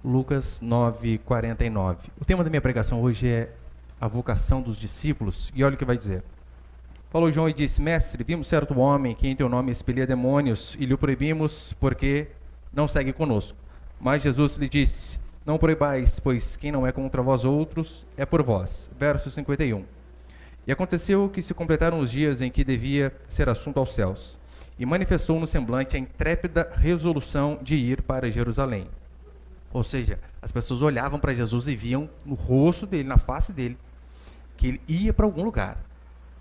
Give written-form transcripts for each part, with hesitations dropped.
Lucas 9:49. O tema da minha pregação hoje é a vocação dos discípulos, e olha o que vai dizer. Falou João e disse: Mestre, vimos certo homem que em teu nome expelia demônios, e lhe o proibimos porque não segue conosco. Mas Jesus lhe disse: Não proibais, pois quem não é contra vós outros é por vós. Verso 51. E aconteceu que se completaram os dias em que devia ser assunto aos céus, e manifestou no semblante a intrépida resolução de ir para Jerusalém. Ou seja, as pessoas olhavam para Jesus e viam no rosto dele, na face dele, que ele ia para algum lugar.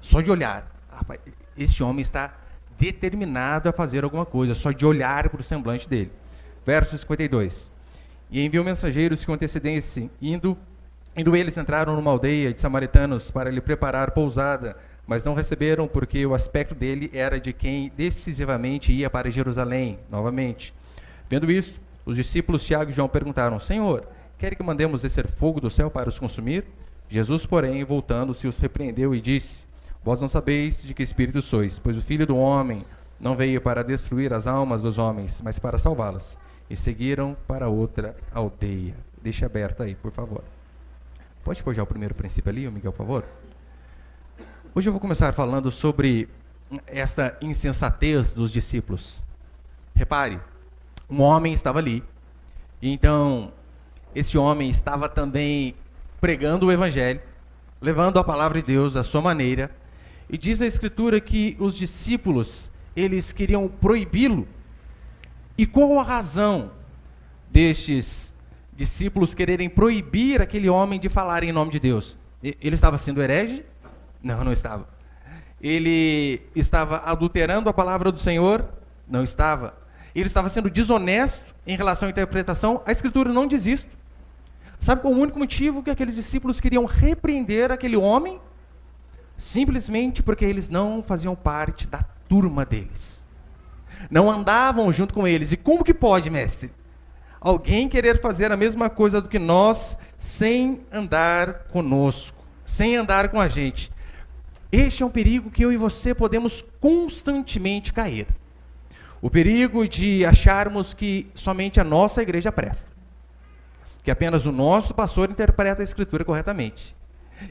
Só de olhar. Rapaz, este homem está determinado a fazer alguma coisa, só de olhar para o semblante dele. Verso 52. E enviou mensageiros com antecedência, indo eles entraram numa aldeia de samaritanos para lhe preparar pousada, mas não receberam, porque o aspecto dele era de quem decisivamente ia para Jerusalém, novamente. Vendo isso, os discípulos Tiago e João perguntaram: Senhor, quer que mandemos descer fogo do céu para os consumir? Jesus, porém, voltando-se, os repreendeu e disse: Vós não sabeis de que espírito sois, pois o Filho do Homem não veio para destruir as almas dos homens, mas para salvá-las. E seguiram para outra aldeia. Deixa aberta aí, por favor. Pode pôr já o primeiro princípio ali, Miguel, por favor? Hoje eu vou começar falando sobre esta insensatez dos discípulos. Repare, um homem estava ali, e então esse homem estava também pregando o evangelho, levando a palavra de Deus à sua maneira, e diz a Escritura que os discípulos, eles queriam proibi-lo. E qual a razão destes discípulos quererem proibir aquele homem de falar em nome de Deus? Ele estava sendo herege? Não, não estava. Ele estava adulterando a palavra do Senhor? Não estava. Ele estava sendo desonesto em relação à interpretação? A Escritura não diz isso. Sabe qual o único motivo que aqueles discípulos queriam repreender aquele homem? Simplesmente porque eles não faziam parte da turma deles. Não andavam junto com eles. E como que pode, mestre, alguém querer fazer a mesma coisa do que nós sem andar conosco, sem andar com a gente? Este é um perigo que eu e você podemos constantemente cair. O perigo de acharmos que somente a nossa igreja presta, que apenas o nosso pastor interpreta a Escritura corretamente,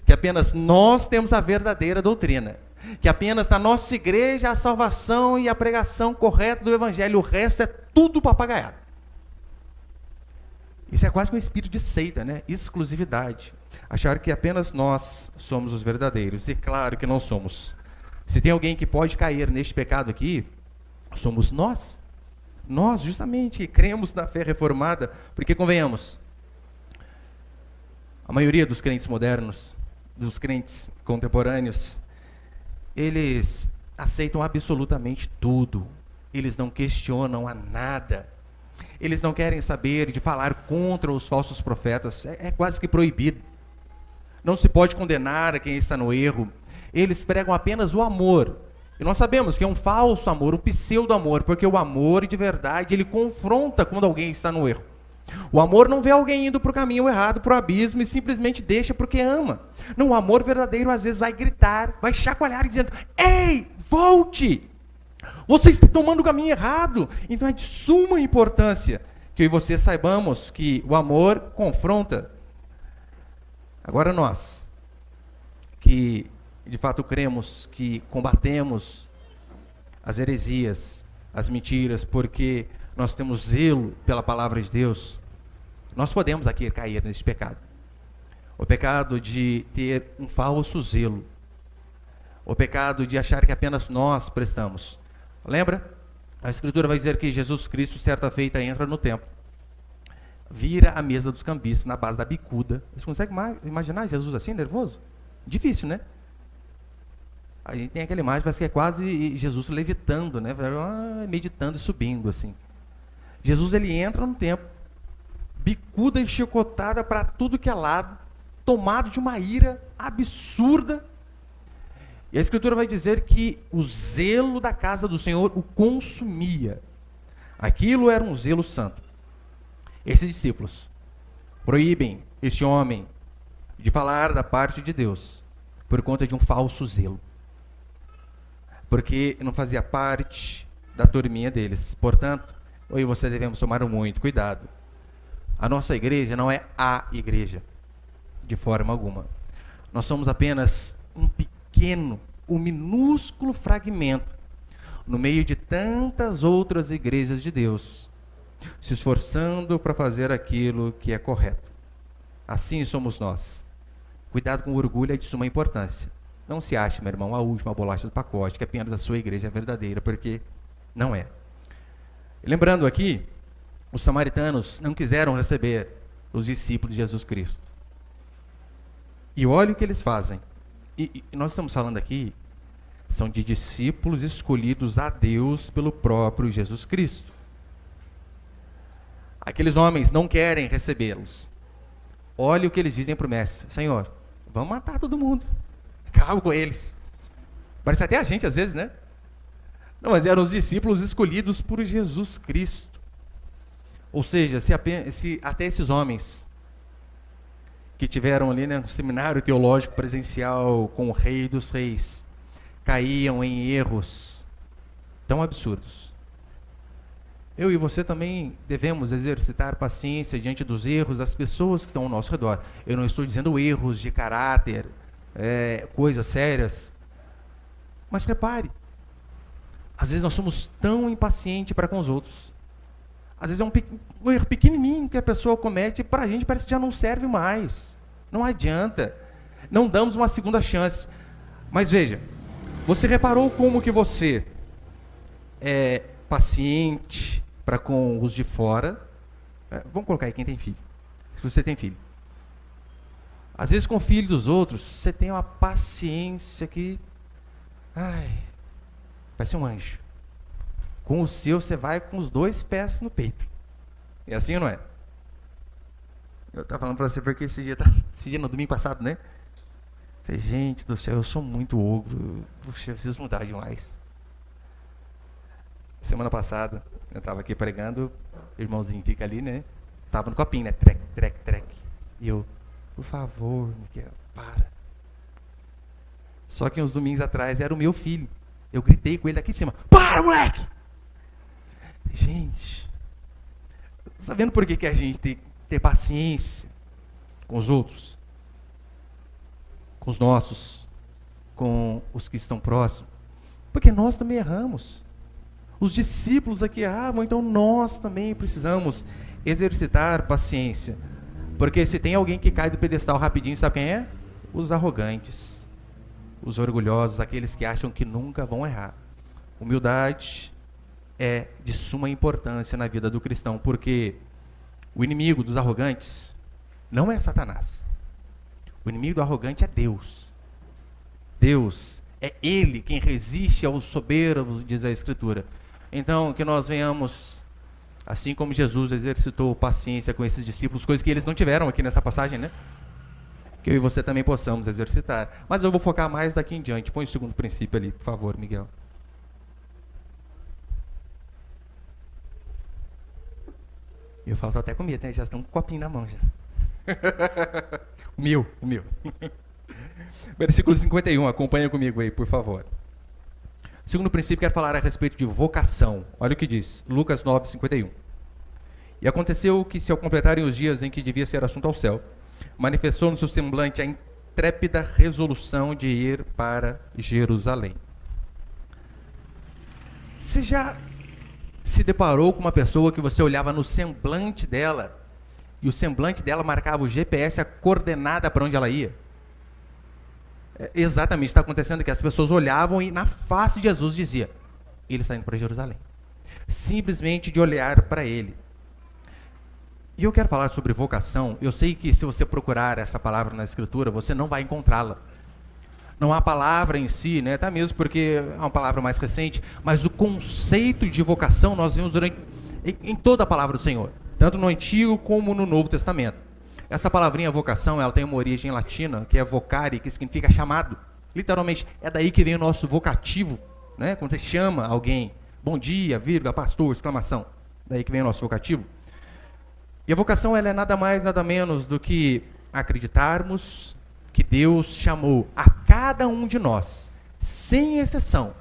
que apenas nós temos a verdadeira doutrina, que apenas na nossa igreja a salvação e a pregação correta do Evangelho, o resto é tudo papagaiado. Isso é quase que um espírito de seita, né? Exclusividade. Achar que apenas nós somos os verdadeiros, e claro que não somos. Se tem alguém que pode cair neste pecado aqui, somos nós. Nós, justamente, cremos na fé reformada, porque, convenhamos, a maioria dos crentes modernos, dos crentes contemporâneos, eles aceitam absolutamente tudo. Eles não questionam a nada. Eles não querem saber de falar contra os falsos profetas. É quase que proibido. Não se pode condenar a quem está no erro. Eles pregam apenas o amor. E nós sabemos que é um falso amor, um pseudo-amor, porque o amor de verdade, ele confronta quando alguém está no erro. O amor não vê alguém indo para o caminho errado, para o abismo, e simplesmente deixa porque ama. Não, o amor verdadeiro às vezes vai gritar, vai chacoalhar dizendo: Ei, volte! Você está tomando o caminho errado. Então é de suma importância que eu e você saibamos que o amor confronta. Agora nós, que de fato cremos, que combatemos as heresias, as mentiras, porque nós temos zelo pela palavra de Deus, nós podemos aqui cair nesse pecado. O pecado de ter um falso zelo. O pecado de achar que apenas nós prestamos. Lembra? A Escritura vai dizer que Jesus Cristo, certa feita, entra no templo. Vira a mesa dos cambistas na base da bicuda. Você consegue imaginar Jesus assim, nervoso? Difícil, né? A gente tem aquela imagem, parece que é quase Jesus levitando, né? Meditando e subindo, assim. Jesus, ele entra no templo, bicuda e chicotada para tudo que é lado, tomado de uma ira absurda. E a Escritura vai dizer que o zelo da casa do Senhor o consumia. Aquilo era um zelo santo. Esses discípulos proíbem este homem de falar da parte de Deus por conta de um falso zelo. Porque não fazia parte da turminha deles. Portanto, eu e você devemos tomar muito cuidado A nossa igreja não é a igreja, de forma alguma. Nós somos apenas um minúsculo fragmento no meio de tantas outras igrejas de Deus, se esforçando para fazer aquilo que é correto. Assim somos nós. Cuidado com o orgulho, é de suma importância. Não se ache, meu irmão, a última bolacha do pacote, que apenas a sua igreja é verdadeira, porque não é. Lembrando aqui, os samaritanos não quiseram receber os discípulos de Jesus Cristo. E olha o que eles fazem. E nós estamos falando aqui, são de discípulos escolhidos a Deus pelo próprio Jesus Cristo. Aqueles homens não querem recebê-los. Olha o que eles dizem para o mestre: Senhor, vamos matar todo mundo. Acaba com eles. Parece até a gente às vezes, né? Não, mas eram os discípulos escolhidos por Jesus Cristo. Ou seja, se até esses homens que tiveram ali, né, no seminário teológico presencial com o Rei dos Reis, caíam em erros tão absurdos, eu e você também devemos exercitar paciência diante dos erros das pessoas que estão ao nosso redor. Eu não estou dizendo erros de caráter, coisas sérias, mas repare, às vezes nós somos tão impacientes para com os outros. Às vezes é um erro pequenininho que a pessoa comete, para a gente parece que já não serve mais. Não adianta. Não damos uma segunda chance. Mas veja, você reparou como que você é paciente para com os de fora? Vamos colocar aí quem tem filho. Se você tem filho. Às vezes com o filho dos outros, você tem uma paciência que... parece um anjo. Com o seu, você vai com os 2 pés no peito. É assim ou não é? Eu estava falando para você porque esse dia no domingo passado, né? Falei, gente do céu, eu sou muito ogro. Puxa, eu preciso mudar demais. Semana passada, eu estava aqui pregando, o irmãozinho fica ali, né? Estava no copinho, né? Trec, trec, trec. E eu, por favor, Miguel, para. Só que uns domingos atrás era o meu filho. Eu gritei com ele aqui em cima: para, moleque! Gente, sabendo por que a gente tem que ter paciência com os outros, com os nossos, com os que estão próximos? Porque nós também erramos. Os discípulos aqui erravam, então nós também precisamos exercitar paciência. Porque se tem alguém que cai do pedestal rapidinho, sabe quem é? Os arrogantes, os orgulhosos, aqueles que acham que nunca vão errar. Humildade é de suma importância na vida do cristão, porque o inimigo dos arrogantes não é Satanás. O inimigo do arrogante é Deus. Deus é Ele quem resiste aos soberbos, diz a Escritura. Então, que nós venhamos, assim como Jesus exercitou paciência com esses discípulos, coisas que eles não tiveram aqui nessa passagem, né? Que eu e você também possamos exercitar. Mas eu vou focar mais daqui em diante. Põe o segundo princípio ali, por favor, Miguel. Eu falo, tô até com medo, né? Já estão com um copinho na mão já. O meu. Versículo 51, acompanha comigo aí, por favor. Segundo princípio, quero falar a respeito de vocação. Olha o que diz, Lucas 9, 51. E aconteceu que, se ao completarem os dias em que devia ser assunto ao céu, manifestou no seu semblante a intrépida resolução de ir para Jerusalém. Você já se deparou com uma pessoa que você olhava no semblante dela, e o semblante dela marcava o GPS, a coordenada para onde ela ia? Exatamente, está acontecendo que as pessoas olhavam e na face de Jesus dizia: ele está indo para Jerusalém. Simplesmente de olhar para ele. E eu quero falar sobre vocação. Eu sei que se você procurar essa palavra na Escritura, você não vai encontrá-la. Não há palavra em si, né? Até mesmo porque é uma palavra mais recente, mas o conceito de vocação nós vemos em toda a palavra do Senhor, tanto no Antigo como no Novo Testamento. Essa palavrinha vocação, ela tem uma origem latina, que é vocare, que significa chamado. Literalmente, é daí que vem o nosso vocativo, né? Quando você chama alguém, bom dia, vírgula, pastor, exclamação. Daí que vem o nosso vocativo. E a vocação, ela é nada mais, nada menos do que acreditarmos que Deus chamou a cada um de nós, sem exceção,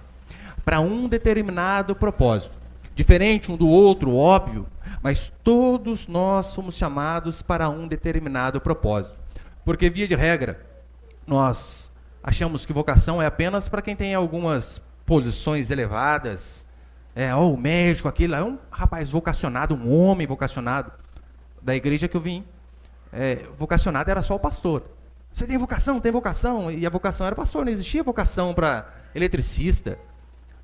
para um determinado propósito. Diferente um do outro, óbvio, Mas todos nós somos chamados para um determinado propósito. Porque, via de regra, nós achamos que vocação é apenas para quem tem algumas posições elevadas. O médico, aquele lá, é um rapaz vocacionado, um homem vocacionado. Da igreja que eu vim, vocacionado era só o pastor. Você tem vocação? Tem vocação. E a vocação era pastor, não existia vocação para eletricista,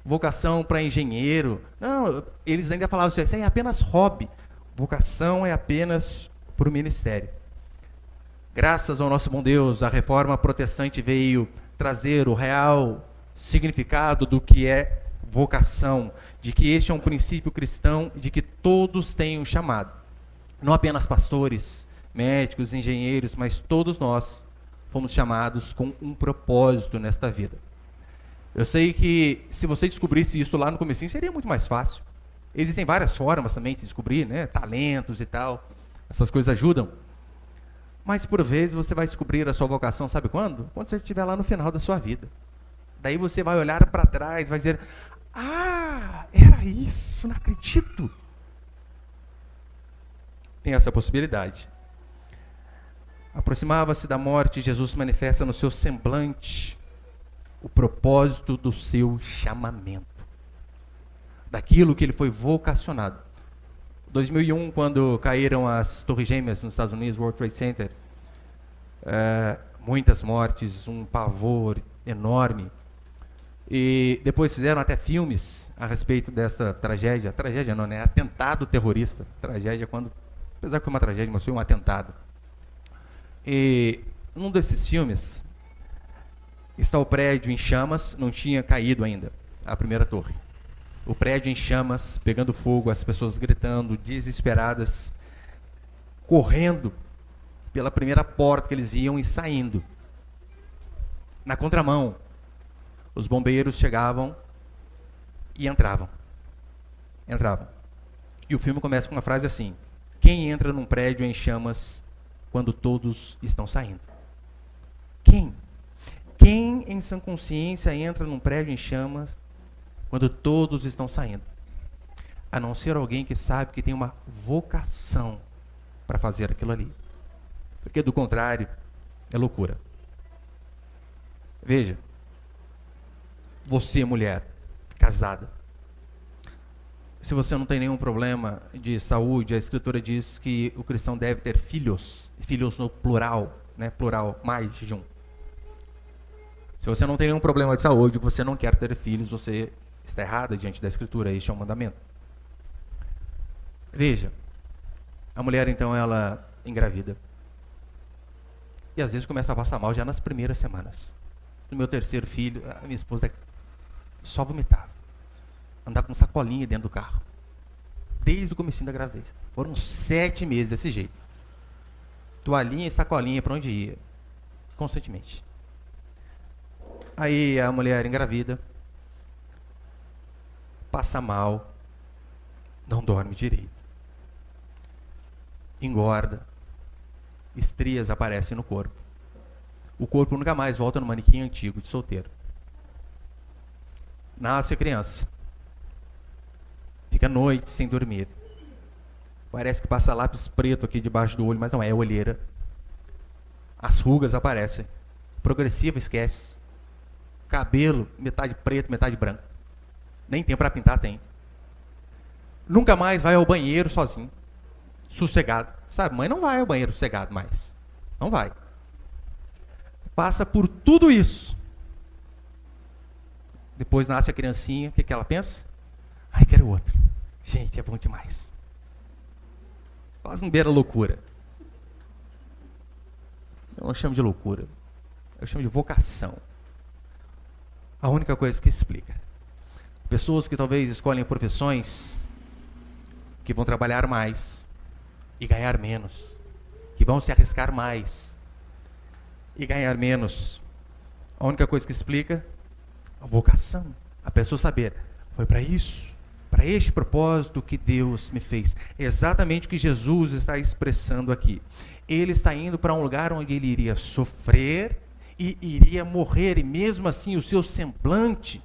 vocação para engenheiro. Não, eles ainda falavam assim, isso é apenas hobby. Vocação é apenas para o ministério. Graças ao nosso bom Deus, a reforma protestante veio trazer o real significado do que é vocação, de que este é um princípio cristão, de que todos têm um chamado. Não apenas pastores, médicos, engenheiros, mas todos nós fomos chamados com um propósito nesta vida. Eu sei que se você descobrisse isso lá no comecinho, seria muito mais fácil. Existem várias formas também de se descobrir, né? Talentos e tal. Essas coisas ajudam. Mas por vezes você vai descobrir a sua vocação, sabe quando? Quando você estiver lá no final da sua vida. Daí você vai olhar para trás, vai dizer, era isso, não acredito. Tem essa possibilidade. Aproximava-se da morte, Jesus manifesta no seu semblante o propósito do seu chamamento, daquilo que ele foi vocacionado. 2001, quando caíram as Torres Gêmeas nos Estados Unidos, World Trade Center, muitas mortes, um pavor enorme. E depois fizeram até filmes a respeito dessa tragédia. Tragédia não, né? Atentado terrorista. Tragédia quando, apesar que foi uma tragédia, mas foi um atentado. E num desses filmes está o prédio em chamas, não tinha caído ainda a primeira torre. O prédio em chamas, pegando fogo, as pessoas gritando, desesperadas, correndo pela primeira porta que eles viam e saindo. Na contramão, os bombeiros chegavam e entravam. E o filme começa com uma frase assim: quem entra num prédio em chamas quando todos estão saindo? Quem? Quem em sã consciência entra num prédio em chamas quando todos estão saindo? A não ser alguém que sabe que tem uma vocação para fazer aquilo ali. Porque do contrário, é loucura. Veja, você, mulher, casada, se você não tem nenhum problema de saúde, a Escritura diz que o cristão deve ter filhos, filhos no plural, né? Plural, mais de um. Se você não tem nenhum problema de saúde, você não quer ter filhos, você está errada diante da Escritura, este é um mandamento. Veja, a mulher então, ela engravida. E às vezes começa a passar mal já nas primeiras semanas. No meu terceiro filho, a minha esposa só vomitava. Andava com sacolinha dentro do carro. Desde o comecinho da gravidez. Foram 7 meses desse jeito. Toalhinha e sacolinha para onde ia. Constantemente. Aí a mulher engravida. Passa mal. Não dorme direito. Engorda. Estrias aparecem no corpo. O corpo nunca mais volta no manequim antigo de solteiro. Nasce a criança. Fica noite sem dormir. Parece que passa lápis preto aqui debaixo do olho, mas não é olheira. As rugas aparecem. Progressiva esquece. Cabelo, metade preto, metade branco. Nem tem para pintar, tem. Nunca mais vai ao banheiro sozinho. Sossegado. Sabe, mãe não vai ao banheiro sossegado mais. Não vai. Passa por tudo isso. Depois nasce a criancinha, o que ela pensa? Ai, quero outro. Gente, é bom demais. Quase não beira loucura. Eu não chamo de loucura. Eu chamo de vocação. A única coisa que explica. Pessoas que talvez escolhem profissões que vão trabalhar mais e ganhar menos. Que vão se arriscar mais e ganhar menos. A única coisa que explica a vocação. A pessoa saber, foi para isso, para este propósito que Deus me fez. Exatamente o que Jesus está expressando aqui. Ele está indo para um lugar onde ele iria sofrer e iria morrer, e mesmo assim o seu semblante,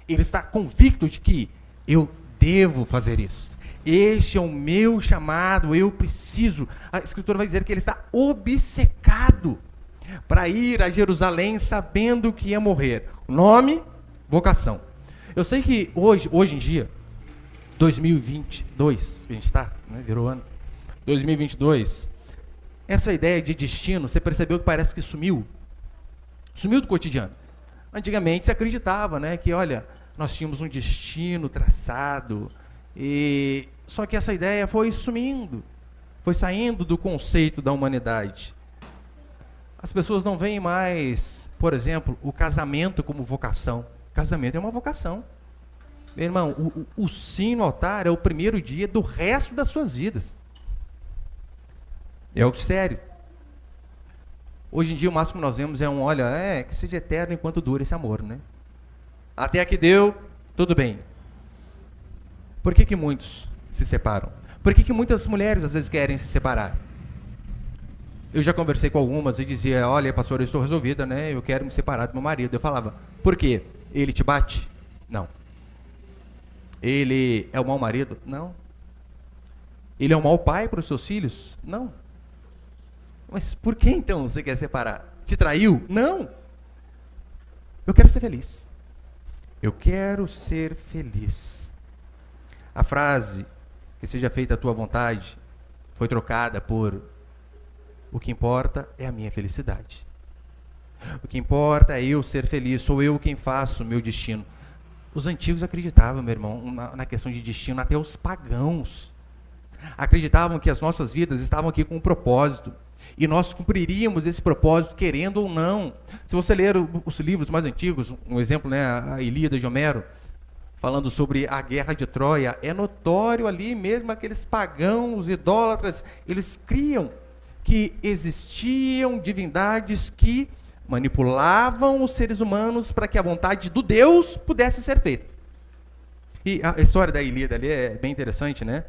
ele está convicto de que eu devo fazer isso. Este é o meu chamado, eu preciso. A Escritura vai dizer que ele está obcecado para ir a Jerusalém sabendo que ia morrer. Nome, vocação. Eu sei que hoje em dia, 2022, que a gente está, né, virou ano, 2022, essa ideia de destino, você percebeu que parece que sumiu do cotidiano. Antigamente se acreditava, né, que olha, nós tínhamos um destino traçado, só que essa ideia foi sumindo, foi saindo do conceito da humanidade. As pessoas não veem mais, por exemplo, o casamento como vocação. Casamento é uma vocação. Meu irmão, o sim no altar é o primeiro dia do resto das suas vidas. É algo sério. Hoje em dia o máximo que nós vemos é que seja eterno enquanto dura esse amor, né? Até aqui deu, tudo bem. Por que muitos se separam? Por que muitas mulheres às vezes querem se separar? Eu já conversei com algumas e dizia, olha, pastor, eu estou resolvida, né? Eu quero me separar do meu marido. Eu falava, por quê? Ele te bate? Não. Ele é um mau marido? Não. Ele é um mau pai para os seus filhos? Não. Mas por que então você quer separar? Te traiu? Não. Eu quero ser feliz. Eu quero ser feliz. A frase, que seja feita a tua vontade, foi trocada por o que importa é a minha felicidade. O que importa é eu ser feliz, sou eu quem faço o meu destino. Os antigos acreditavam, meu irmão, na questão de destino, até os pagãos. Acreditavam que as nossas vidas estavam aqui com um propósito. E nós cumpriríamos esse propósito, querendo ou não. Se você ler os livros mais antigos, um exemplo, né, a Ilíada de Homero, falando sobre a guerra de Troia, é notório ali mesmo aqueles pagãos, idólatras, eles criam que existiam divindades que manipulavam os seres humanos para que a vontade do Deus pudesse ser feita. E a história da Ilíada ali é bem interessante, né?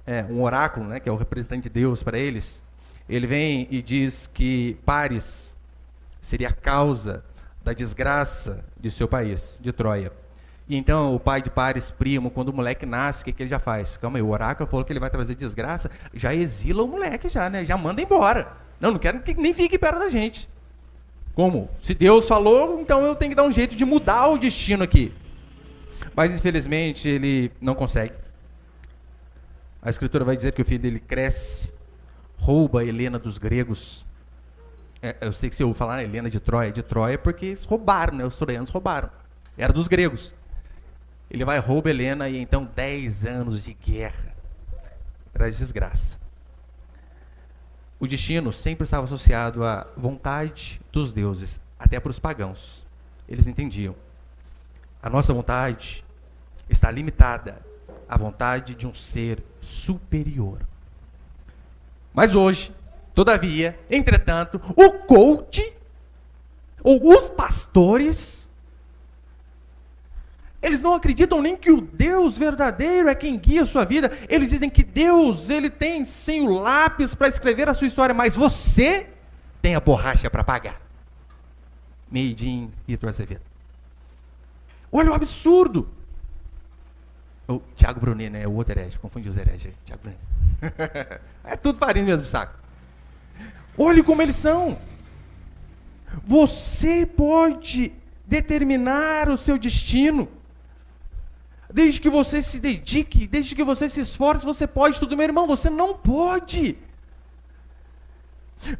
É um oráculo, né, que é o representante de Deus para eles. Ele vem e diz que Paris seria a causa da desgraça de seu país, de Troia. E então o pai de Paris, Primo, quando o moleque nasce, o que ele já faz? Calma aí, o oráculo falou que ele vai trazer desgraça, já exila o moleque já, né? Já manda embora. Não quero que nem fique perto da gente. Como? Se Deus falou, então eu tenho que dar um jeito de mudar o destino aqui. Mas infelizmente ele não consegue. A Escritura vai dizer que o filho dele cresce, rouba a Helena dos gregos. Eu sei que você ouve falar Helena de Troia porque eles roubaram, né? Os troianos roubaram. Era dos gregos. Ele vai, rouba Helena e então 10 anos de guerra. Traz desgraça. O destino sempre estava associado à vontade dos deuses, até para os pagãos. Eles entendiam. A nossa vontade está limitada à vontade de um ser superior. Mas hoje, todavia, entretanto, o coach, ou os pastores, eles não acreditam nem que o Deus verdadeiro é quem guia a sua vida. Eles dizem que Deus, ele tem sim o lápis para escrever a sua história, mas você tem a borracha para pagar. Made in Vitor Azevedo. Olha o absurdo. O Tiago Brunet, né? O outro herege, confundi os hereges. Tiago Brunet. É tudo farinha no mesmo saco. Olhe como eles são. Você pode determinar o seu destino. Desde que você se dedique, desde que você se esforce, você pode tudo, meu irmão. Você não pode.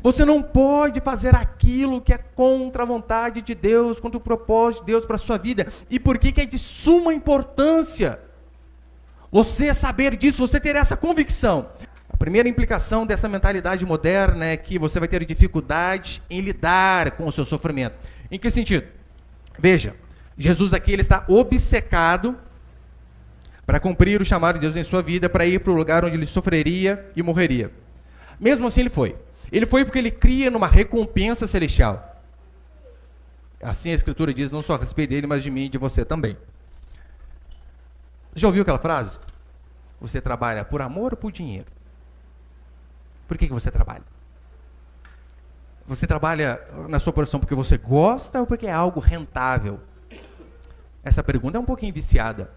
Você não pode fazer aquilo que é contra a vontade de Deus, contra o propósito de Deus para a sua vida. E por que é de suma importância você saber disso, você ter essa convicção? A primeira implicação dessa mentalidade moderna é que você vai ter dificuldade em lidar com o seu sofrimento. Em que sentido? Veja, Jesus aqui ele está obcecado para cumprir o chamado de Deus em sua vida, para ir para o lugar onde ele sofreria e morreria. Mesmo assim ele foi. Ele foi porque ele cria numa recompensa celestial. Assim a Escritura diz, não só a respeito dele, mas de mim e de você também. Já ouviu aquela frase? Você trabalha por amor ou por dinheiro? Por que você trabalha? Você trabalha na sua profissão porque você gosta ou porque é algo rentável? Essa pergunta é um pouquinho viciada.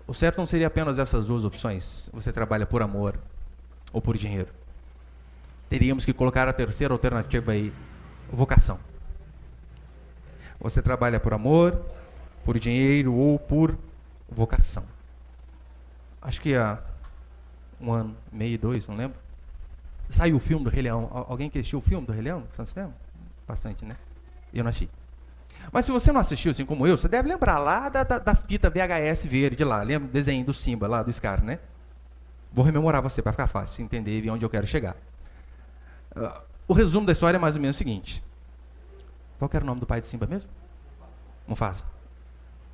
o certo não seria apenas essas duas opções. Você trabalha por amor ou por dinheiro. Teríamos que colocar a terceira alternativa aí, vocação. Você trabalha por amor, por dinheiro ou por vocação. Acho que há 1 ano, meio, 2, não lembro. Saiu o filme do Rei Leão. Alguém que assistiu o filme do Rei Leão? Você não bastante, né? Eu não assisti. Mas se você não assistiu, assim como eu, você deve lembrar lá da fita VHS verde lá. Lembra o desenho do Simba lá, do Scar, né? Vou rememorar você para ficar fácil, entender e ver onde eu quero chegar. O resumo da história é mais ou menos o seguinte. Qual que era o nome do pai de Simba mesmo? Mufasa.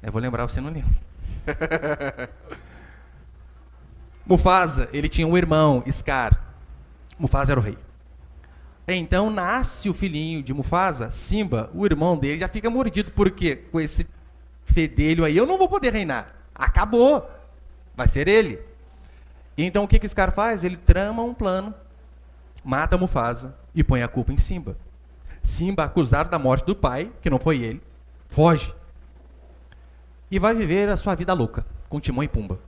Eu vou lembrar, você não lembra. Mufasa, ele tinha um irmão, Scar. Mufasa era o rei. Então nasce o filhinho de Mufasa, Simba, o irmão dele já fica mordido, porque com esse fedelho aí eu não vou poder reinar. Acabou. Vai ser ele. Então o que Scar faz? Ele trama um plano, mata Mufasa e põe a culpa em Simba. Simba, acusado da morte do pai, que não foi ele, foge. E vai viver a sua vida louca, com Timão e Pumba.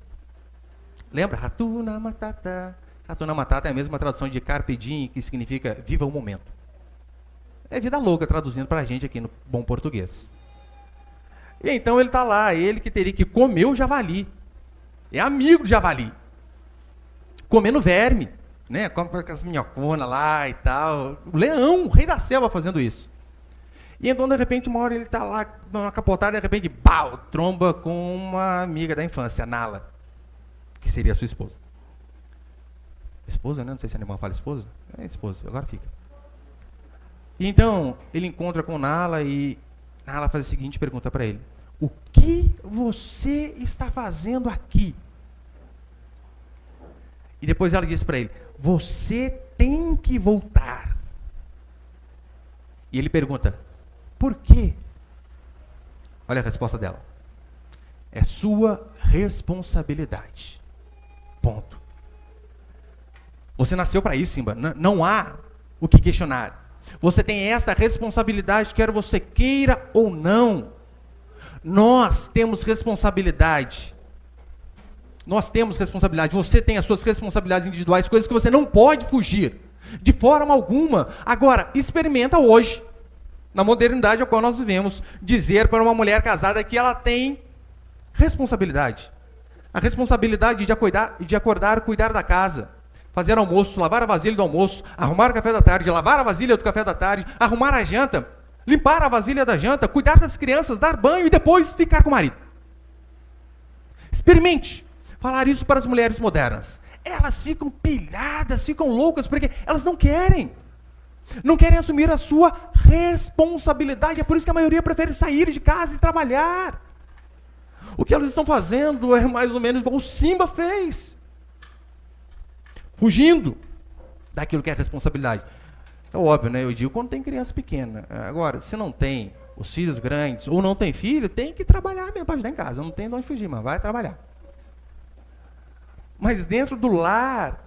Lembra? Hakuna Matata. Hakuna Matata é a mesma tradução de Carpe Diem, que significa viva o momento. É vida louca, traduzindo para a gente aqui no bom português. E então ele está lá, ele que teria que comer o javali. É amigo do javali. Comendo verme, né? Com as minhoconas lá e tal. O leão, o rei da selva fazendo isso. E então, de repente, uma hora ele está lá, numa capotada, de repente, pau, tromba com uma amiga da infância, Nala, que seria a sua esposa. Esposa, né? Não sei se animal fala esposa. É esposa, agora fica. E então, ele encontra com Nala e Nala faz a seguinte pergunta para ele. O que você está fazendo aqui? E depois ela diz para ele, você tem que voltar. E ele pergunta, por quê? Olha a resposta dela. É sua responsabilidade. Ponto. Você nasceu para isso, Simba. Não há o que questionar. Você tem esta responsabilidade, quer você queira ou não. Nós temos responsabilidade. Nós temos responsabilidade. Você tem as suas responsabilidades individuais, coisas que você não pode fugir, de forma alguma. Agora, experimenta hoje, na modernidade a qual nós vivemos, dizer para uma mulher casada que ela tem responsabilidade. A responsabilidade de acordar, cuidar da casa, fazer almoço, lavar a vasilha do almoço, arrumar o café da tarde, lavar a vasilha do café da tarde, arrumar a janta, limpar a vasilha da janta, cuidar das crianças, dar banho e depois ficar com o marido. Experimente falar isso para as mulheres modernas. Elas ficam pilhadas, ficam loucas, porque elas não querem. Não querem assumir a sua responsabilidade. É por isso que a maioria prefere sair de casa e trabalhar. O que elas estão fazendo é mais ou menos igual o Simba fez. Fugindo daquilo que é responsabilidade. É óbvio, né? Eu digo quando tem criança pequena. Agora, se não tem os filhos grandes ou não tem filho, tem que trabalhar mesmo para ajudar em casa. Não tem de onde fugir, mas vai trabalhar. Mas dentro do lar,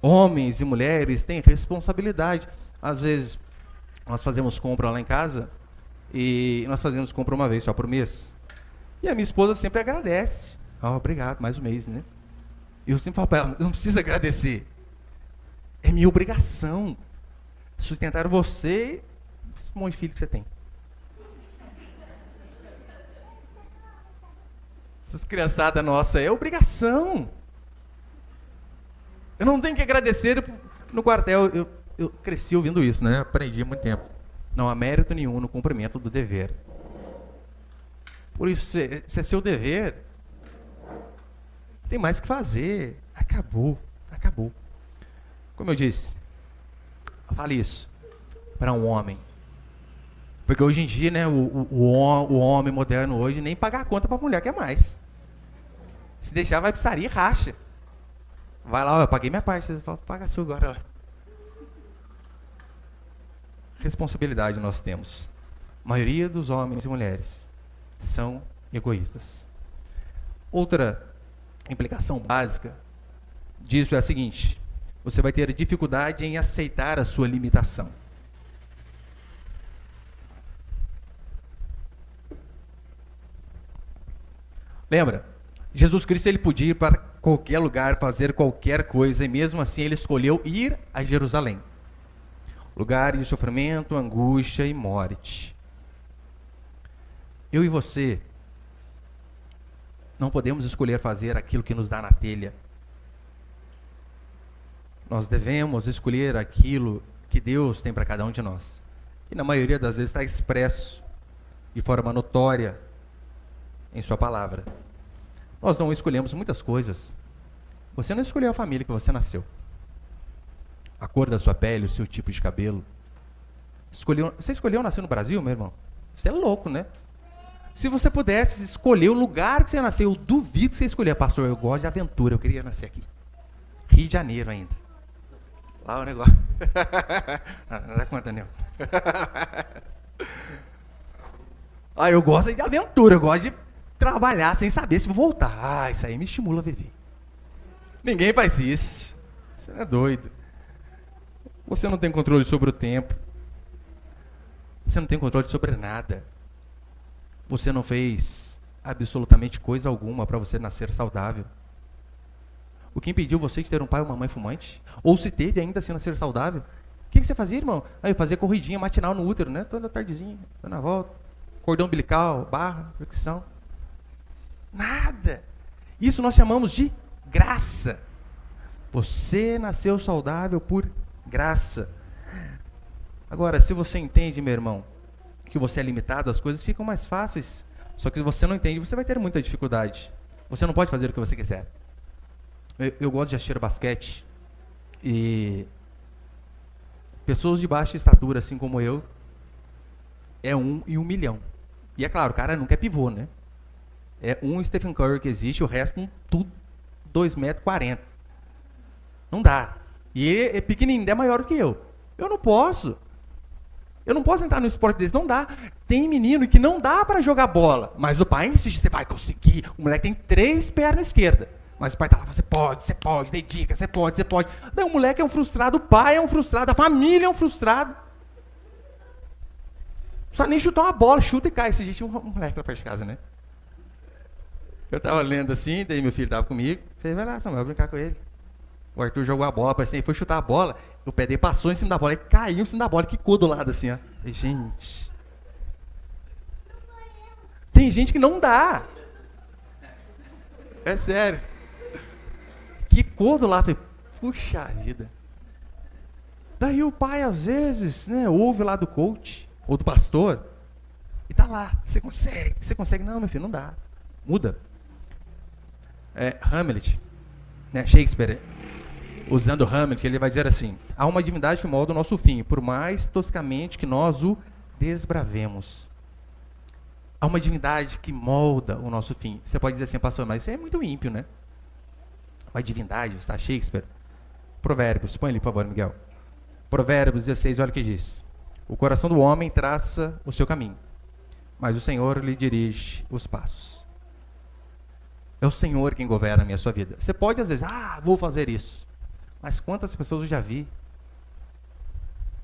homens e mulheres têm responsabilidade. Às vezes, nós fazemos compra lá em casa e nós fazemos compra uma vez só por mês. E a minha esposa sempre agradece. Obrigado, mais um mês, né? Eu sempre falo para ela, não precisa agradecer. É minha obrigação sustentar você e esse monte de filho que você tem. Essas criançadas nossas, é obrigação. Eu não tenho que agradecer. No quartel, eu cresci ouvindo isso, né? Aprendi há muito tempo. Não há mérito nenhum no cumprimento do dever. Por isso, se é seu dever, tem mais que fazer. Acabou. Como eu disse, fale isso para um homem. Porque hoje em dia, né, o homem moderno hoje nem pagar a conta para a mulher quer mais. Se deixar, vai pizzaria e racha. Vai lá, eu paguei minha parte. Você fala, paga a sua agora. Ó. Responsabilidade nós temos. A maioria dos homens e mulheres são egoístas. Outra implicação básica disso é a seguinte: você vai ter dificuldade em aceitar a sua limitação. Lembra? Jesus Cristo, ele podia ir para qualquer lugar, fazer qualquer coisa, e mesmo assim ele escolheu ir a Jerusalém. Lugar de sofrimento, angústia e morte. Eu e você não podemos escolher fazer aquilo que nos dá na telha. Nós devemos escolher aquilo que Deus tem para cada um de nós. E na maioria das vezes está expresso de forma notória em sua palavra. Nós não escolhemos muitas coisas. Você não escolheu a família que você nasceu. A cor da sua pele, o seu tipo de cabelo. Você escolheu nascer no Brasil, meu irmão? Você é louco, né? Se você pudesse escolher o lugar que você nasceu, eu duvido que você escolher. Pastor, eu gosto de aventura, eu queria nascer aqui. Rio de Janeiro ainda. Lá o negócio. Não dá conta, não. Eu gosto de aventura, eu gosto de trabalhar sem saber se vou voltar. Isso aí me estimula a viver. Ninguém faz isso. Você é doido. Você não tem controle sobre o tempo. Você não tem controle sobre nada. Você não fez absolutamente coisa alguma para você nascer saudável. O que impediu você de ter um pai ou uma mãe fumante? Ou se teve ainda assim nascer saudável? O que você fazia, irmão? Eu fazia corridinha matinal no útero, né? Toda tardezinha, dando a volta. Cordão umbilical, barra, flexão. Nada. Isso nós chamamos de graça. Você nasceu saudável por graça. Agora, se você entende, meu irmão, que você é limitado, as coisas ficam mais fáceis. Só que se você não entende, você vai ter muita dificuldade. Você não pode fazer o que você quiser. Eu gosto de assistir basquete. E pessoas de baixa estatura, assim como eu, é 1 em 1 milhão. E é claro, o cara nunca é pivô, né? É um Stephen Curry que existe, o resto tudo 2,40 m. Não dá. E ele é pequenininho, é maior do que eu. Eu não posso. Eu não posso entrar no esporte desse, não dá. Tem menino que não dá para jogar bola, mas o pai insiste, você vai conseguir. O moleque tem 3 pernas esquerdas. Mas o pai tá lá, você pode, dedica, você pode. Daí o moleque é um frustrado, o pai é um frustrado, a família é um frustrado. Não precisa nem chutar uma bola, chuta e cai. Esse gente, um moleque lá perto de casa, né? Eu tava lendo assim, daí meu filho tava comigo. Falei, vai lá, Samuel, brincar com ele. O Arthur jogou a bola, parece que ele foi chutar a bola, o pé dele passou em cima da bola, ele caiu em cima da bola, quicou do lado assim, ó. Falei, gente. Tem gente que não dá. É sério. Quicou do lado, falei, puxa vida. Daí o pai, às vezes, né, ouve lá do coach, ou do pastor, e tá lá, você consegue. Não, meu filho, não dá. Muda. Hamlet, né, Shakespeare, usando Hamlet, ele vai dizer assim: há uma divindade que molda o nosso fim, por mais toscamente que nós o desbravemos. Há uma divindade que molda o nosso fim. Você pode dizer assim, pastor, mas isso é muito ímpio, né? Uma divindade, está Shakespeare. Provérbios, põe ali, por favor, Miguel. Provérbios 16, olha o que diz. O coração do homem traça o seu caminho, mas o Senhor lhe dirige os passos. É o Senhor quem governa a minha sua vida. Você pode, às vezes, vou fazer isso. Mas quantas pessoas eu já vi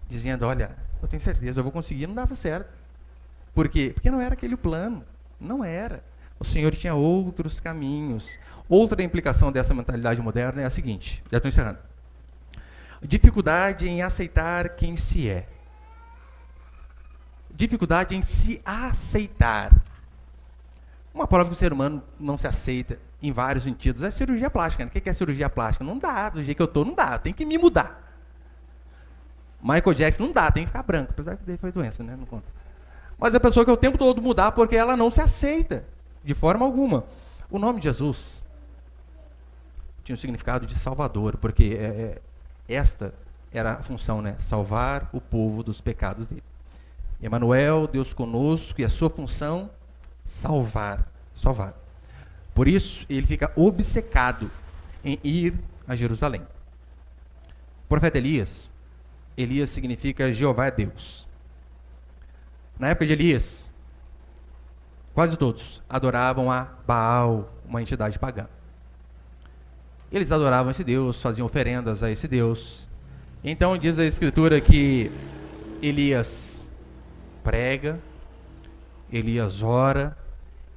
dizendo, olha, eu tenho certeza, eu vou conseguir, não dava certo. Por quê? Porque não era aquele o plano. Não era. O Senhor tinha outros caminhos. Outra implicação dessa mentalidade moderna é a seguinte, já estou encerrando. Dificuldade em aceitar quem se é. Dificuldade em se aceitar. Uma palavra que o ser humano não se aceita em vários sentidos é cirurgia plástica. Né? O que é cirurgia plástica? Não dá, do jeito que eu estou, não dá, tem que me mudar. Michael Jackson não dá, tem que ficar branco, apesar que foi doença, né? Não conta. Mas a pessoa que o tempo todo mudar porque ela não se aceita, de forma alguma. O nome de Jesus tinha o significado de Salvador, porque esta era a função, né? Salvar o povo dos pecados dele. Emanuel, Deus conosco, e a sua função, salvar. Por isso, ele fica obcecado em ir a Jerusalém. O profeta Elias significa Jeová é Deus. Na época de Elias, quase todos adoravam a Baal, uma entidade pagã. Eles adoravam esse Deus, faziam oferendas a esse Deus. Então diz a Escritura que Elias prega, Elias ora,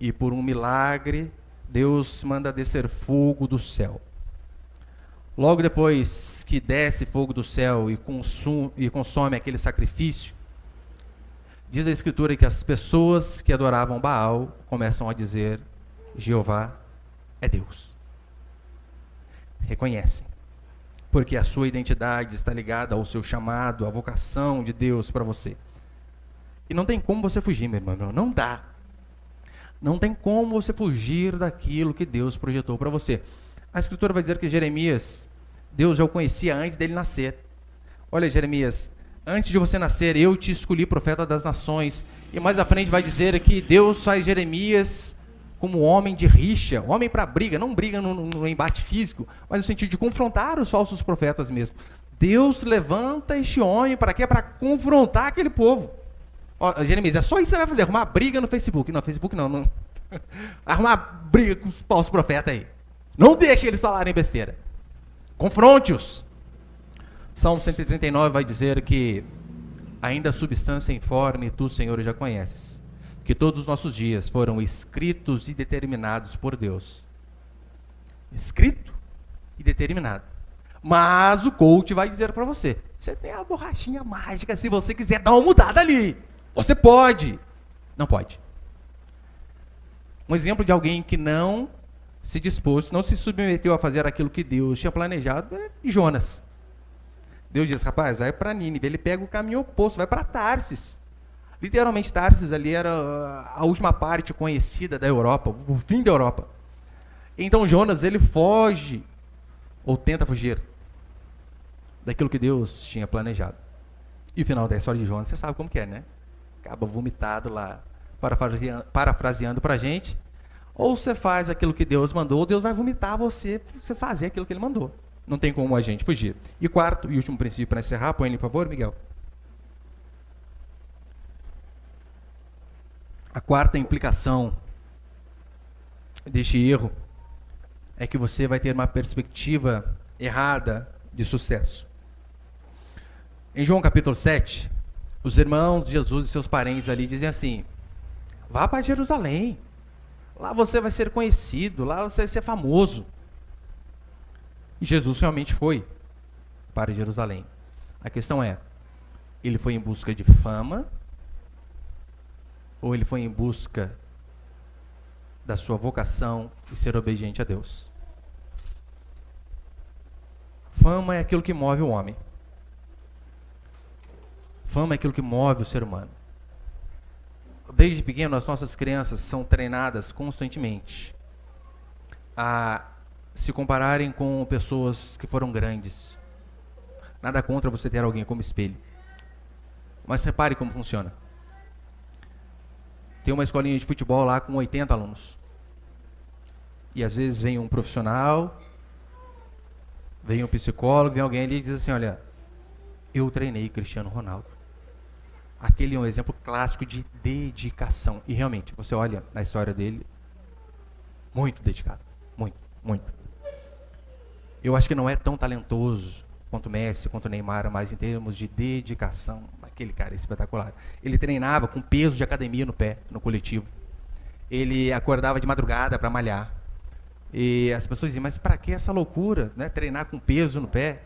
e por um milagre, Deus manda descer fogo do céu. Logo depois que desce fogo do céu e consome aquele sacrifício, diz a Escritura que as pessoas que adoravam Baal começam a dizer: Jeová é Deus. Reconhecem, porque a sua identidade está ligada ao seu chamado, à vocação de Deus para você. E não tem como você fugir, meu irmão, não dá. Não tem como você fugir daquilo que Deus projetou para você. A Escritura vai dizer que Jeremias, Deus já o conhecia antes dele nascer. Olha, Jeremias, antes de você nascer, eu te escolhi profeta das nações. E mais à frente vai dizer que Deus faz Jeremias como homem de rixa, homem para briga, não briga no embate físico, mas no sentido de confrontar os falsos profetas mesmo. Deus levanta este homem para quê? Para confrontar aquele povo. Ó, Jeremias, é só isso que você vai fazer, arrumar briga no Facebook. Não, Facebook não. Arrumar briga com os falsos profetas aí. Não deixe eles falarem besteira. Confronte-os. Salmo 139 vai dizer que ainda a substância informe tu, Senhor, já conheces, que todos os nossos dias foram escritos e determinados por Deus. Escrito e determinado. Mas o coach vai dizer para você: você tem a borrachinha mágica, se você quiser dar uma mudada ali. Você pode. Não pode. Um exemplo de alguém que não se dispôs, não se submeteu a fazer aquilo que Deus tinha planejado é Jonas. Deus diz: rapaz, vai para Nínive. Ele pega o caminho oposto, vai para Tarsis. Literalmente, Tarsis ali era a última parte conhecida da Europa, o fim da Europa. Então Jonas, ele foge, ou tenta fugir, daquilo que Deus tinha planejado. E o final da história de Jonas, você sabe como que é, né? Acaba vomitado lá, parafraseando para a gente. Ou você faz aquilo que Deus mandou, ou Deus vai vomitar você fazer aquilo que Ele mandou. Não tem como a gente fugir. E quarto e último princípio para encerrar, põe ele, por favor, Miguel. A quarta implicação deste erro é que você vai ter uma perspectiva errada de sucesso. Em João capítulo 7, os irmãos de Jesus e seus parentes ali dizem assim: vá para Jerusalém, lá você vai ser conhecido, lá você vai ser famoso. E Jesus realmente foi para Jerusalém. A questão é, ele foi em busca de fama ou ele foi em busca da sua vocação e ser obediente a Deus? Fama é aquilo que move o homem. Fama é aquilo que move o ser humano. Desde pequeno, as nossas crianças são treinadas constantemente a se compararem com pessoas que foram grandes. Nada contra você ter alguém como espelho. Mas repare como funciona. Tem uma escolinha de futebol lá com 80 alunos. E às vezes vem um profissional, vem um psicólogo, vem alguém ali e diz assim: olha, eu treinei Cristiano Ronaldo. Aquele é um exemplo clássico de dedicação. E realmente, você olha na história dele, muito dedicado. Muito. Eu acho que não é tão talentoso quanto Messi, quanto Neymar, mas em termos de dedicação, aquele cara é espetacular. Ele treinava com peso de academia no pé, no coletivo. Ele acordava de madrugada para malhar. E as pessoas diziam: mas para que essa loucura, né? Treinar com peso no pé?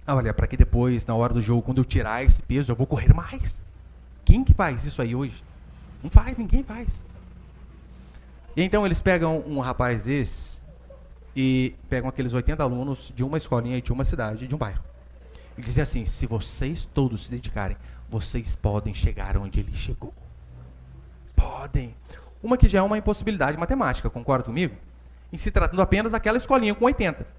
Olha, para que depois, na hora do jogo, quando eu tirar esse peso, eu vou correr mais. Quem que faz isso aí hoje? Não faz, ninguém faz. E então eles pegam um rapaz desse e pegam aqueles 80 alunos de uma escolinha, de uma cidade, de um bairro. E dizem assim: se vocês todos se dedicarem, vocês podem chegar onde ele chegou. Podem. Uma que já é uma impossibilidade matemática, concorda comigo? Em se tratando apenas daquela escolinha com 80.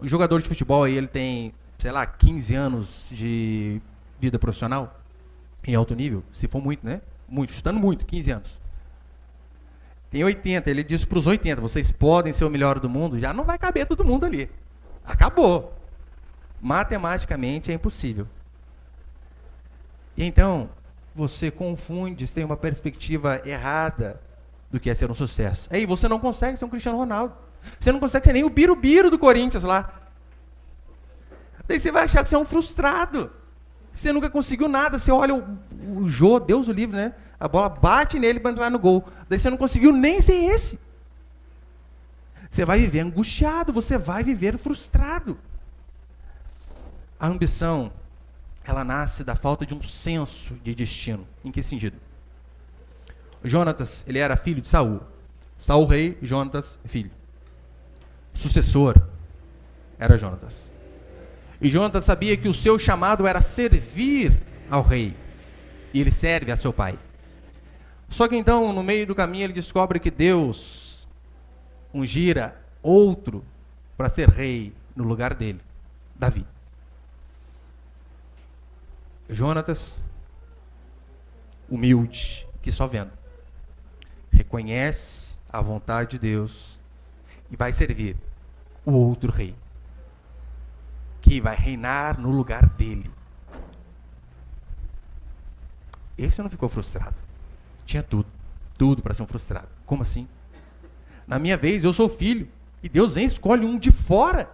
O jogador de futebol aí, ele tem, sei lá, 15 anos de vida profissional em alto nível, se for muito, né? Muito, chutando muito, 15 anos. Tem 80, ele diz para os 80, vocês podem ser o melhor do mundo, já não vai caber todo mundo ali. Acabou. Matematicamente é impossível. E então, você confunde, você tem uma perspectiva errada do que é ser um sucesso. Aí você não consegue ser um Cristiano Ronaldo. Você não consegue ser nem o Birubiru do Corinthians lá. Daí você vai achar que você é um frustrado. Você nunca conseguiu nada. Você olha o Jô, Deus o livre, né? A bola bate nele para entrar no gol. Daí você não conseguiu nem ser esse. Você vai viver angustiado, você vai viver frustrado. A ambição, ela nasce da falta de um senso de destino. Em que sentido? Jonatas, ele era filho de Saul. Saul rei, Jonatas filho. Sucessor era Jonatas. E Jonatas sabia que o seu chamado era servir ao rei. E ele serve a seu pai. Só que então, no meio do caminho, ele descobre que Deus ungira outro para ser rei no lugar dele, Davi. Jonatas, humilde, que só vendo, reconhece a vontade de Deus e vai servir o outro rei, que vai reinar no lugar dele. Esse não ficou frustrado. Tinha tudo para ser um frustrado. Como assim? Na minha vez, eu sou filho, e Deus nem escolhe um de fora.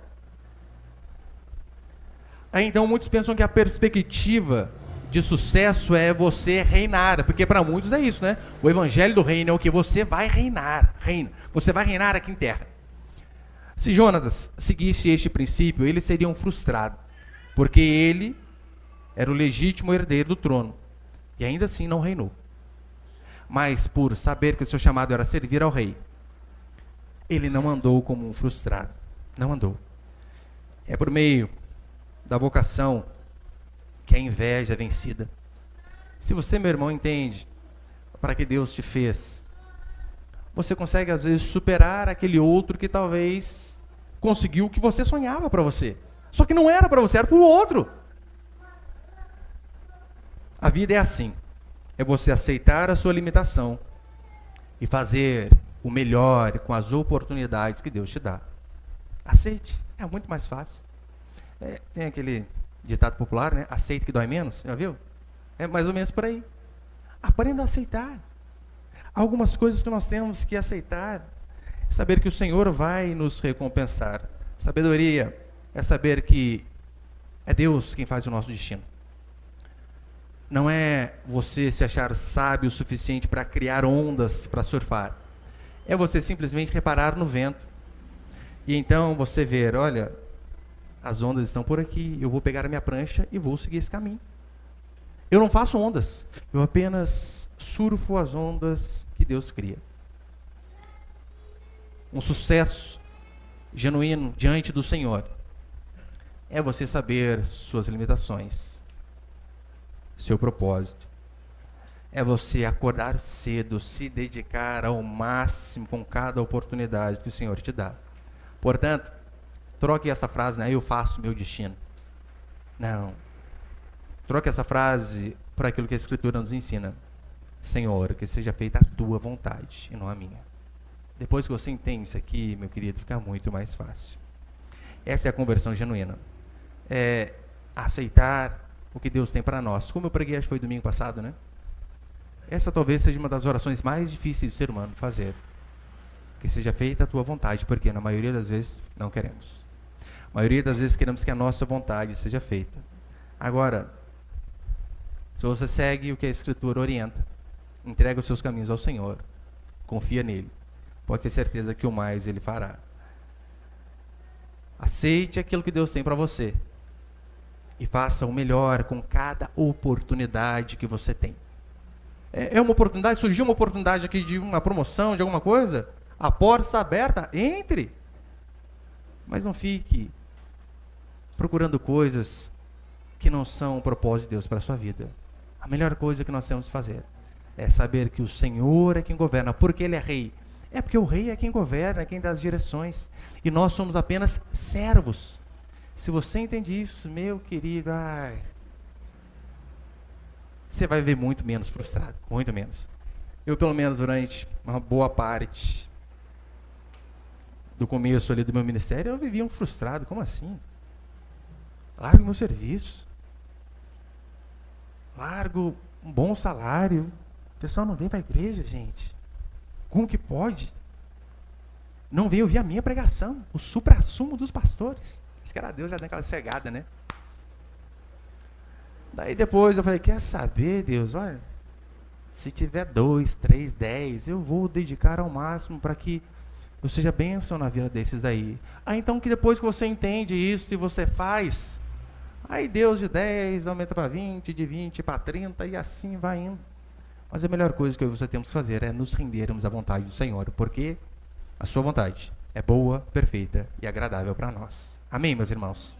Aí então muitos pensam que a perspectiva de sucesso é você reinar, porque para muitos é isso, né? O evangelho do reino é o que você vai reinar, reina. Você vai reinar aqui em terra. Se Jonatas seguisse este princípio, ele seria um frustrado, porque ele era o legítimo herdeiro do trono, e ainda assim não reinou. Mas por saber que o seu chamado era servir ao rei, ele não andou como um frustrado, não andou. É por meio da vocação que a inveja é vencida. Se você, meu irmão, entende para que Deus te fez, você consegue às vezes superar aquele outro que talvez conseguiu o que você sonhava para você. Só que não era para você, era para o outro. A vida é assim. É você aceitar a sua limitação e fazer o melhor com as oportunidades que Deus te dá. Aceite, é muito mais fácil. Tem aquele ditado popular, né? Aceite que dói menos, já viu? É mais ou menos por aí. Aprenda a aceitar. Algumas coisas que nós temos que aceitar. Saber que o Senhor vai nos recompensar. Sabedoria é saber que é Deus quem faz o nosso destino. Não é você se achar sábio o suficiente para criar ondas para surfar. É você simplesmente reparar no vento. E então você ver, olha, as ondas estão por aqui, eu vou pegar a minha prancha e vou seguir esse caminho. Eu não faço ondas, eu apenas surfo as ondas que Deus cria. Um sucesso genuíno diante do Senhor é você saber suas limitações, seu propósito. É você acordar cedo, se dedicar ao máximo com cada oportunidade que o Senhor te dá. Portanto, troque essa frase, né? Eu faço meu destino. Não. Troque essa frase por aquilo que a Escritura nos ensina. Senhor, que seja feita a tua vontade e não a minha. Depois que você entende isso aqui, meu querido, fica muito mais fácil. Essa é a conversão genuína. É aceitar o que Deus tem para nós. Como eu preguei, acho que foi domingo passado, né? Essa talvez seja uma das orações mais difíceis do ser humano fazer. Que seja feita a tua vontade, porque na maioria das vezes não queremos. A maioria das vezes queremos que a nossa vontade seja feita. Agora, se você segue o que a Escritura orienta, entrega os seus caminhos ao Senhor, confia nele, pode ter certeza que o mais ele fará. Aceite aquilo que Deus tem para você e faça o melhor com cada oportunidade que você tem. É uma oportunidade, surgiu uma oportunidade aqui de uma promoção, de alguma coisa, a porta está aberta, entre. Mas não fique procurando coisas que não são o propósito de Deus para a sua vida. A melhor coisa que nós temos que fazer é saber que o Senhor é quem governa, porque Ele é rei. É porque o rei é quem governa, é quem dá as direções. E nós somos apenas servos. Se você entende isso, meu querido, você vai ver muito menos frustrado, muito menos. Eu, pelo menos, durante uma boa parte do começo ali do meu ministério, eu vivia um frustrado. Como assim? Largo meu serviço. Largo um bom salário. O pessoal não vem para a igreja, gente. Como que pode? Não veio ouvir a minha pregação, o suprassumo dos pastores. Acho que era Deus já dando aquela cegada, né? Daí depois eu falei, quer saber, Deus, olha, Se tiver 2, 3, 10, eu vou dedicar ao máximo para que eu seja bênção na vida desses daí. Então que depois que você entende isso e você faz, aí Deus de 10 aumenta para 20, de 20 para 30 e assim vai indo. Mas a melhor coisa que eu e você temos que fazer é nos rendermos à vontade do Senhor, porque a sua vontade é boa, perfeita e agradável para nós. Amém, meus irmãos?